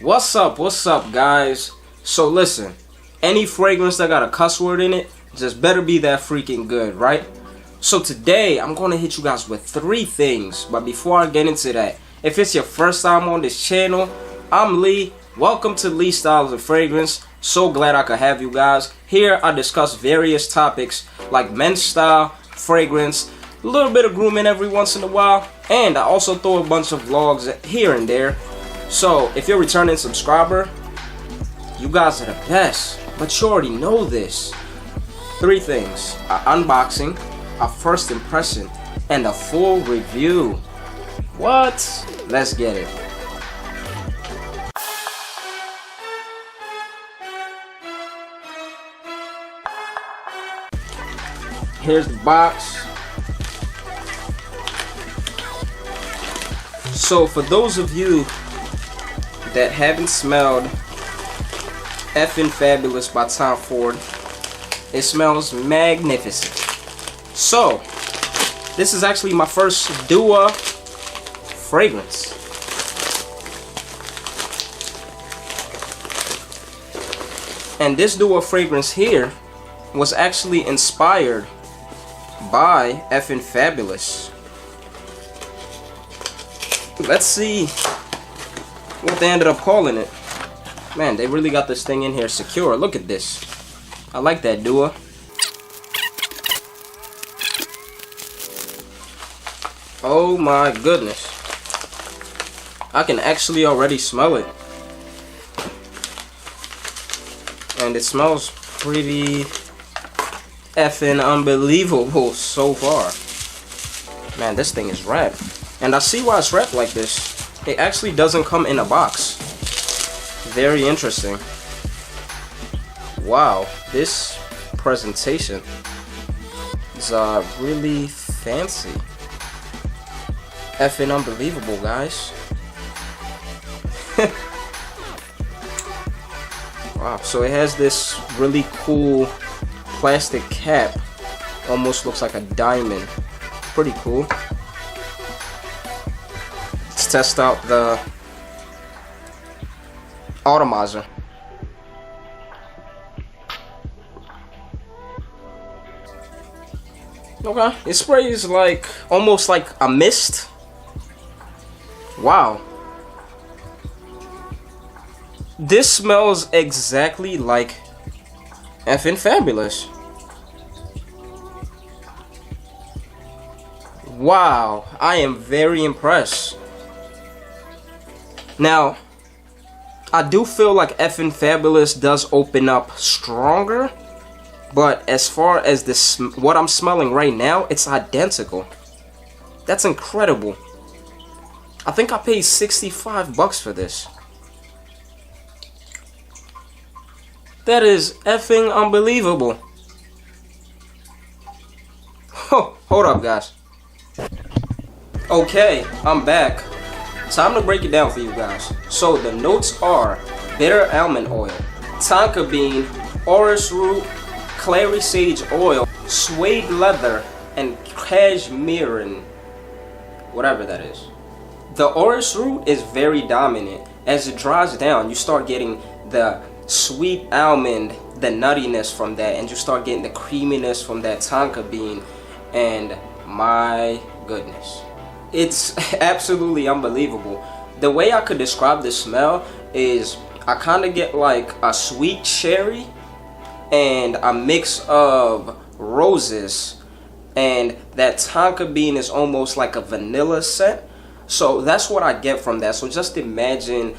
What's up, guys? So listen, any fragrance that got a cuss word in it just better be that freaking good, right? So today I'm gonna hit you guys with 3 things, but before I get into that, if it's your first time on this channel, I'm Lee. Welcome to Lee Styles of Fragrance. So glad I could have you guys. Here I discuss various topics like men's style, fragrance, a little bit of grooming every once in a while, and I also throw a bunch of vlogs here and there. So if you're a returning subscriber, you guys are the best, but you already know this. 3 things: an unboxing, a first impression, and a full review. What? Let's get it. Here's the box. So for those of you that haven't smelled Effin' Fabulous by Tom Ford, it smells magnificent. So this is actually my first Dua fragrance. And this Dua fragrance here was actually inspired by Effin' Fabulous. Let's see what they ended up calling it. Man, they really got this thing in here secure. Look at this. I like that, Dua. Oh my goodness. I can actually already smell it. And it smells pretty effing unbelievable so far. Man, this thing is wrapped. And I see why it's wrapped like this. It actually doesn't come in a box. Very interesting. Wow, this presentation is really fancy. Effing unbelievable, guys. Wow, so it has this really cool plastic cap. Almost looks like a diamond. Pretty cool. Let's test out the atomizer. Okay, it sprays like almost like a mist. Wow. This smells exactly like Effin' Fabulous. Wow, I am very impressed. Now, I do feel like Effin' Fabulous does open up stronger, but as far as this, what I'm smelling right now, it's identical. That's incredible. I think I paid $65 for this. That is effing unbelievable. Oh, hold up, guys. Okay, I'm back. Time to break it down for you guys. So the notes are bitter almond oil, tonka bean, orris root, clary sage oil, suede leather, and cashmere, whatever that is. The orris root is very dominant. As it dries down, you start getting the sweet almond, the nuttiness from that, and you start getting the creaminess from that tonka bean, and my goodness, it's absolutely unbelievable. The way I could describe this smell is I kind of get like a sweet cherry and a mix of roses, and that tonka bean is almost like a vanilla scent. So that's what I get from that. So just imagine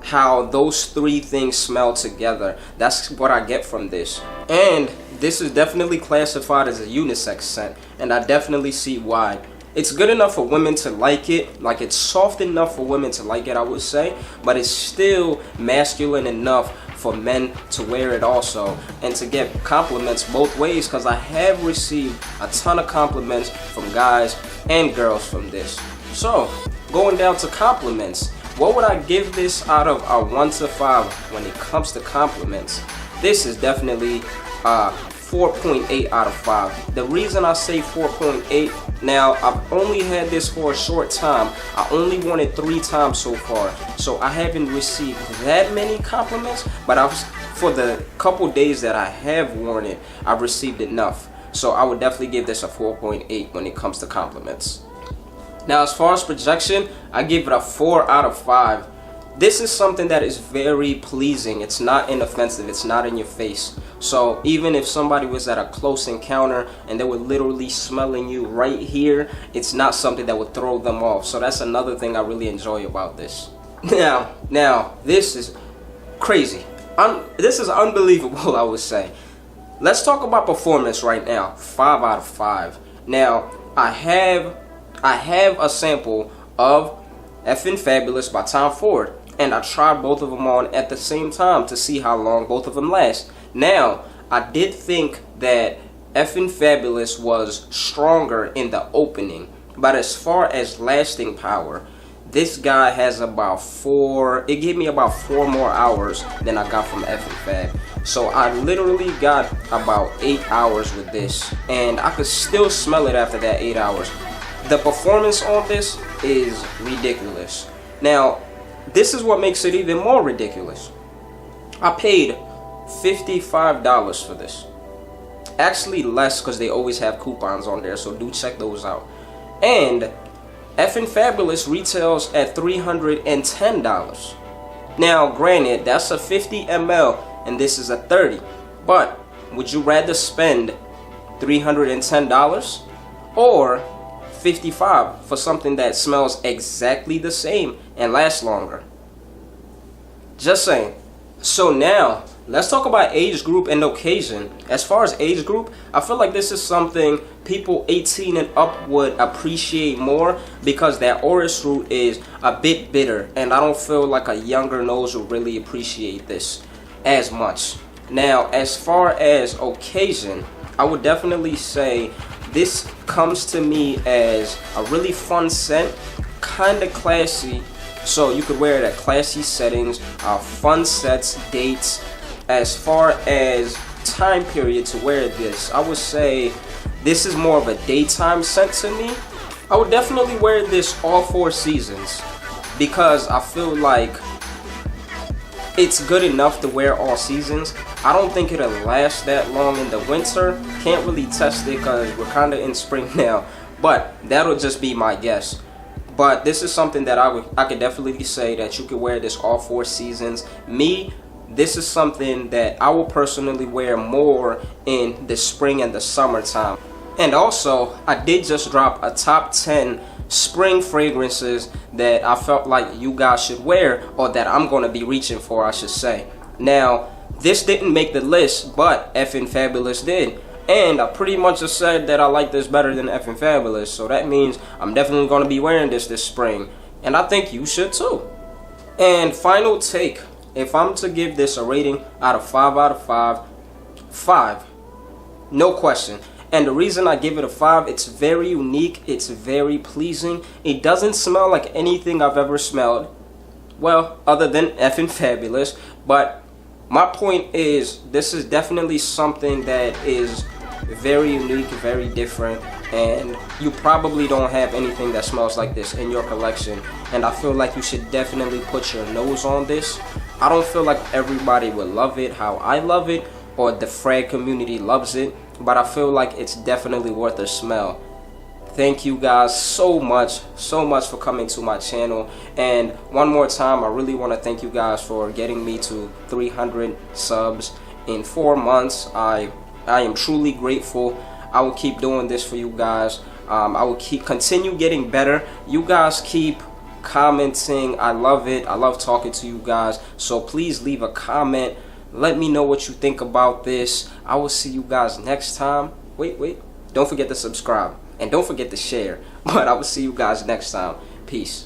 how those 3 things smell together. That's what I get from this. And this is definitely classified as a unisex scent, and I definitely see why. It's good enough for women to like it, like it's soft enough for women to like it, I would say, but it's still masculine enough for men to wear it also, and to get compliments both ways, because I have received a ton of compliments from guys and girls from this. So going down to compliments, what would I give this out of a 1 to 5 when it comes to compliments? This is definitely 4.8 out of 5. The reason I say 4.8, now I've only had this for a short time. I only worn it 3 times so far, so I haven't received that many compliments, but for the couple days that I have worn it, I've received enough. So I would definitely give this a 4.8 when it comes to compliments. Now as far as projection, I give it a 4 out of 5. This is something that is very pleasing. It's not inoffensive. It's not in your face. So even if somebody was at a close encounter and they were literally smelling you right here, it's not something that would throw them off. So that's another thing I really enjoy about this. Now, this is crazy. This is unbelievable, I would say. Let's talk about performance right now. 5 out of 5. Now, I have a sample of Effin' Fabulous by Tom Ford, and I tried both of them on at the same time to see how long both of them last. Now, I did think that Effin' Fabulous was stronger in the opening, but as far as lasting power, this guy has about 4, it gave me about 4 more hours than I got from Effin' Fab. So I literally got about 8 hours with this, and I could still smell it after that 8 hours. The performance on this is ridiculous. Now, this is what makes it even more ridiculous. I paid $55 for this. Actually less, because they always have coupons on there, so do check those out. And Effin' Fabulous retails at $310. Now, granted, that's a 50 ml and this is a 30. But would you rather spend $310 or $55 for something that smells exactly the same and lasts longer? Just saying. So now, let's talk about age group and occasion. As far as age group, I feel like this is something people 18 and up would appreciate more, because that orris root is a bit bitter, and I don't feel like a younger nose would really appreciate this as much. Now, as far as occasion, I would definitely say this comes to me as a really fun scent, kind of classy. So you could wear it at classy settings, fun sets, dates. As far as time period to wear this, I would say this is more of a daytime scent to me. I would definitely wear this all 4 seasons, because I feel like it's good enough to wear all seasons. I don't think it'll last that long in the winter. Can't really test it because we're kind of in spring now, but that'll just be my guess. But this is something that I could definitely say that you could wear this all 4 seasons. Me, this is something that I will personally wear more in the spring and the summertime. And also, I did just drop a top 10 spring fragrances that I felt like you guys should wear, or that I'm going to be reaching for, I should say. Now, this didn't make the list, but Effin' Fabulous did. And I pretty much just said that I like this better than Effin' Fabulous, so that means I'm definitely going to be wearing this spring. And I think you should too. And final take, if I'm to give this a rating out of 5 out of 5, 5. No question. And the reason I give it a 5, it's very unique, it's very pleasing. It doesn't smell like anything I've ever smelled, well, other than Effin' Fabulous. But my point is, this is definitely something that is very unique, very different, and you probably don't have anything that smells like this in your collection. And I feel like you should definitely put your nose on this. I don't feel like everybody will love it how I love it, or the frag community loves it, but I feel like it's definitely worth a smell. Thank you guys so much for coming to my channel. And one more time, I really want to thank you guys for getting me to 300 subs in 4 months. I am truly grateful. I will keep doing this for you guys. I will continue getting better. You guys keep commenting. I love it. I love talking to you guys. So please leave a comment. Let me know what you think about this. I will see you guys next time. Wait. Don't forget to subscribe. And don't forget to share. But I will see you guys next time. Peace.